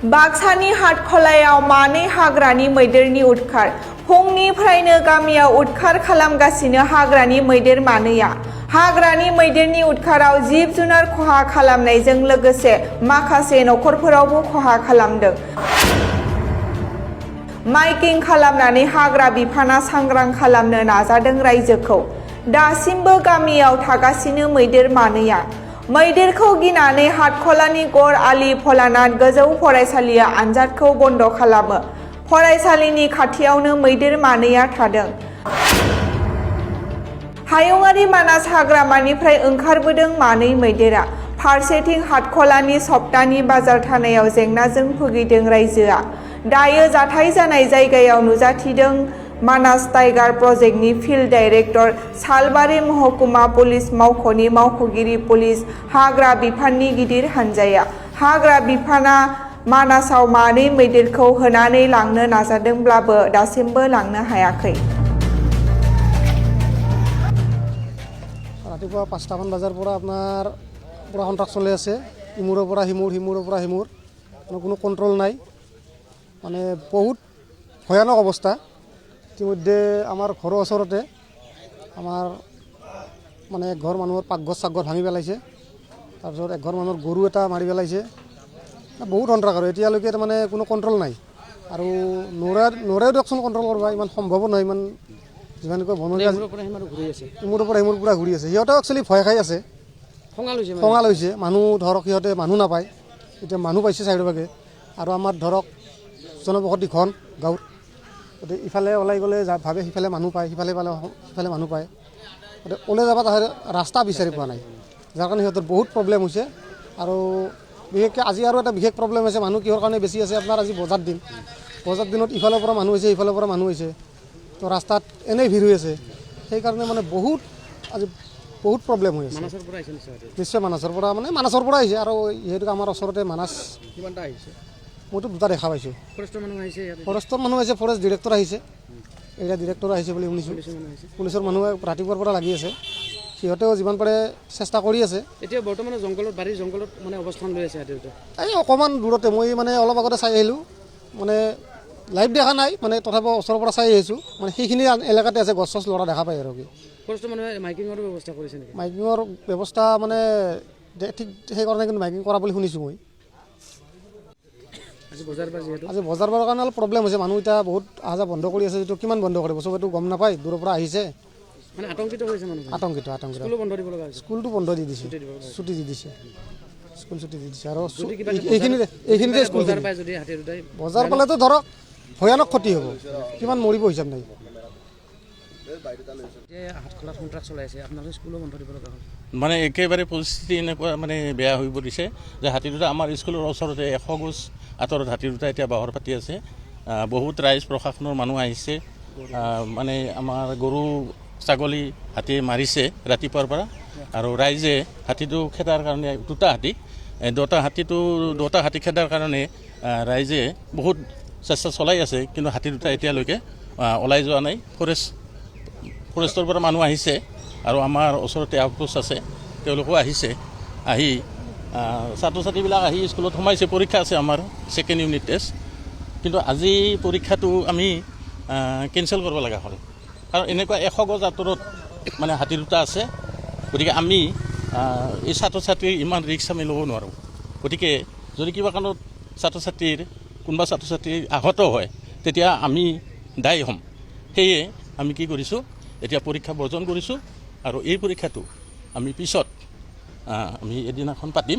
बाक्सानि हाटखलायाव मानै हाग्रानि मैदेरनि उदखार फुंनिफ्रायनो गामियाव उदखार खालामगासिनो हाग्रानि मैदेर मानैया हाग्रानि मैदेरनि उदखाराव जिब जुनार खहा खालामनायजों लोगोसे माखासे नखरफोरावबो खहा खालामदों। माइकिं खालामनानै हाग्रा बिफाना सांग्रां खालामनो नाजादों रायजोखौ। दासिमबो गामियाव थागासिनो मैदेर मानैया। मैदेरखौ गिनानै हाटखलानि गर आलि भलानाथ गोजौ फरायसालिया आनजादखौ बन्द खालामो। फरायसालिनि खाथियावनो मैदेर मानैया थादों। हायुङारि मानास हाग्रामानिफ्राय ओंखारबोदों मानै मैदेरा। फारसेथिं हाटखलानि सप्तानि बाजार थानायाव जेंनाजों भुगिदों रायजोआ। दायो जाथाय जानाय जायगायाव नुजाथिदों मानास टाइगार प्रजेक्टनि फिल्ड डाइरेक्टर, सालबारि महकुमा पुलिस मावख'नि मावख'गिरि, पुलिस हाग्रा बिफाननि गिदिर हानजाया। हाग्रा बिफाना मानासाव मानै मैदेरखौ होनानै लांनो नाजादोंब्लाबो दासिमबो लांनो हायाखै। ৰাতিপুৱা ৫টামান বজাৰ পৰা আপোনাৰ পুৰা কণ্ট্ৰাক্ট চলি আছে। ইমূৰৰ পৰা সিমূৰ, সিমূৰৰ পৰা সিমূৰ, কোনো কণ্ট্ৰল নাই, মানে বহুত ভয়ানক অৱস্থা। ইতিমধ্যে আমাৰ ঘৰৰ ওচৰতে আমাৰ মানে এঘৰ মানুহৰ পাকঘৰ চাকঘৰ ভাঙি পেলাইছে। তাৰপিছত এঘৰ মানুহৰ গৰু এটা মাৰি পেলাইছে। বহুত সন্ত্ৰাস আৰু এতিয়ালৈকে তাৰমানে কোনো কণ্ট্ৰল নাই। আৰু নৰেও দিয়কচোন কণ্ট্ৰল কৰিব, ইমান সম্ভৱো নহয়। ইমান যিমানকৈ বনৰীয়া ইমূৰৰ পৰা সিমূৰ পূৰা ঘূৰি আছে। সিহঁতেও একচুৱেলি ভয় খাই আছে, খঙাল হৈছে। মানুহ ধৰক সিহঁতে মানুহ নাপায়, এতিয়া মানুহ পাইছে চাৰিওভাগে। আৰু আমাৰ ধৰক জনবসতি ঘন গাঁৱৰ, গতিকে ইফালে ওলাই গ'লে ভাবে সিফালে মানুহ পায়, সিফালে পালে সিফালে মানুহ পায়। গতিকে ওলাই যাব তাহাঁতে ৰাস্তা বিচাৰি পোৱা নাই, যাৰ কাৰণে সিহঁতৰ বহুত প্ৰব্লেম হৈছে। আৰু বিশেষকৈ আজি আৰু এটা বিশেষ প্ৰব্লেম হৈছে। মানুহ কিহৰ কাৰণে বেছি আছে, আপোনাৰ আজি বজাৰ দিন। বজাৰ দিনত ইফালৰ পৰা মানুহ হৈছে, ইফালৰ পৰা মানুহ হৈছে, তো ৰাস্তাত এনেই ভিৰ হৈ আছে। সেইকাৰণে মানে আজি বহুত প্ৰব্লেম হৈ আছে। নিশ্চয় মানাছৰ পৰা, মানে মানাছৰ পৰা আহিছে। আৰু যিহেতু আমাৰ ওচৰতে মানাছ, কিমানটা আহিছে মইতো দুটা দেখা পাইছোঁ। ফৰেষ্টৰ মানুহ আহিছে, ফৰেষ্ট ডিৰেক্টৰ আহিছে, এৰিয়া ডিৰেক্টৰ আহিছে বুলি শুনিছোঁ। পুলিচৰ মানুহে ৰাতিপুৱাৰ পৰা লাগি আছে। সিহঁতেও যিমান পাৰে চেষ্টা কৰি আছে। এতিয়া বৰ্তমানে জংঘলত, বাৰীৰ জংঘলত মানে অৱস্থান লৈ আছে। এই অকণমান দূৰতে, মই মানে অলপ আগতে চাই আহিলোঁ, মানে লাইভ দেখা নাই, মানে তথাপিও ওচৰৰ পৰা চাই আহিছোঁ। মানে সেইখিনি এলেকাতে আছে, গছ চছ লৰা দেখা পায় আৰু কি। ফৰেষ্টৰ মানুহে মাইকিঙৰ ব্যৱস্থা কৰিছে নেকি? মাইকিঙৰ ব্যৱস্থা মানে ঠিক সেইকাৰণে কিন্তু মাইকিং কৰা বুলি শুনিছোঁ মই। আজি বজাৰ বাৰৰ কাৰণে অলপ প্ৰব্লেম হৈছে। মানুহ এতিয়া বহুত অহা যোৱা বন্ধ কৰি আছে। যিটো কিমান বন্ধ কৰিব চবেইটো গম নাপায়, দূৰৰ পৰা আহিছে। মানে আতংকিত হৈছে মানুহ। আতংকিত স্কুলো বন্ধ দিব লগা হৈছে। স্কুলটো বন্ধ দি দিছে, ছুটি দি দিছে, স্কুল ছুটি দি দিছে। আৰু এইখিনিতে স্কুল বজাৰ পালেতো ধৰক ভয়ানক ক্ষতি হ'ব, কিমান মৰিব হিচাপ নাই। মানে একেবাৰে পৰিস্থিতি এনেকুৱা মানে বেয়া হৈ পৰিছে যে হাতী দুটা আমাৰ স্কুলৰ ওচৰতে 100 গজ আঁতৰত হাতী দুটা এতিয়া বাহৰ পাতি আছে। বহুত ৰাইজ প্ৰশাসনৰ মানুহ আহিছে। মানে আমাৰ গৰু ছাগলী হাতী মাৰিছে ৰাতিপুৱাৰ পৰা। আৰু ৰাইজে হাতীটো খেদাৰ কাৰণে, দুটা হাতী খেদাৰ কাৰণে ৰাইজে বহুত চেষ্টা চলাই আছে। কিন্তু হাতী দুটা এতিয়ালৈকে ওলাই যোৱা নাই। ফৰেষ্টৰ পৰা মানুহ আহিছে আৰু আমাৰ ওচৰতে আউটপোষ্ট আছে, তেওঁলোকো আহিছে। আহি ছাত্ৰ ছাত্ৰীবিলাক আহি স্কুলত সোমাইছে। পৰীক্ষা আছে আমাৰ, ছেকেণ্ড ইউনিট টেষ্ট। কিন্তু আজি পৰীক্ষাটো আমি কেঞ্চেল কৰিব লগা হ'ল, কাৰণ এনেকুৱা 100 গজ আঁতৰত মানে হাতী দুটা আছে। গতিকে আমি এই ছাত্ৰ ছাত্ৰীৰ ইমান ৰিস্ক আমি ল'ব নোৱাৰোঁ। গতিকে যদি কিবা কাৰণত কোনোবা ছাত্ৰ ছাত্ৰী আহত হয়, তেতিয়া আমি দায়ী হ'ম। সেয়ে আমি কি কৰিছোঁ, এতিয়া পৰীক্ষা বৰ্জন কৰিছোঁ। আৰু এই পৰীক্ষাটো আমি পিছত আমি এদিনাখন পাতিম,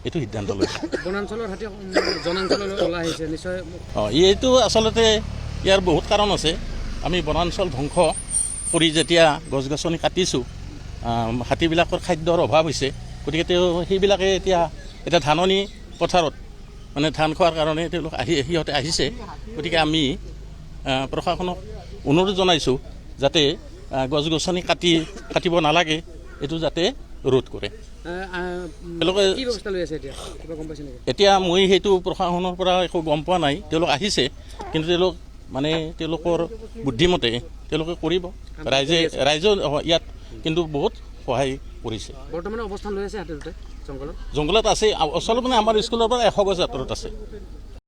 এইটো সিদ্ধান্ত লৈছোঁ। এইটো আচলতে ইয়াৰ বহুত কাৰণ আছে। আমি বনাঞ্চল ধ্বংস কৰি যেতিয়া গছ গছনি কাটিছোঁ, হাতীবিলাকৰ খাদ্যৰ অভাৱ হৈছে। গতিকে সেইবিলাকে এতিয়া ধাননি পথাৰত মানে ধান খোৱাৰ কাৰণে সিহঁতে আহিছে। গতিকে আমি প্ৰশাসনক অনুৰোধ জনাইছোঁ যাতে গছ গছনি কাটিব নালাগে, এইটো যাতে ৰোধ কৰে। এতিয়া মই সেইটো প্ৰশাসনৰ পৰা একো গম পোৱা নাই। তেওঁলোক আহিছে, কিন্তু তেওঁলোকৰ বুদ্ধিমতে তেওঁলোকে কৰিব। ৰাইজেও ইয়াত কিন্তু বহুত সহায় কৰিছে। বৰ্তমানে অৱস্থান লৈ আছে জংঘলত আছে। আচলতে মানে আমাৰ স্কুলৰ পৰা 100 গজ আঁতৰত আছে।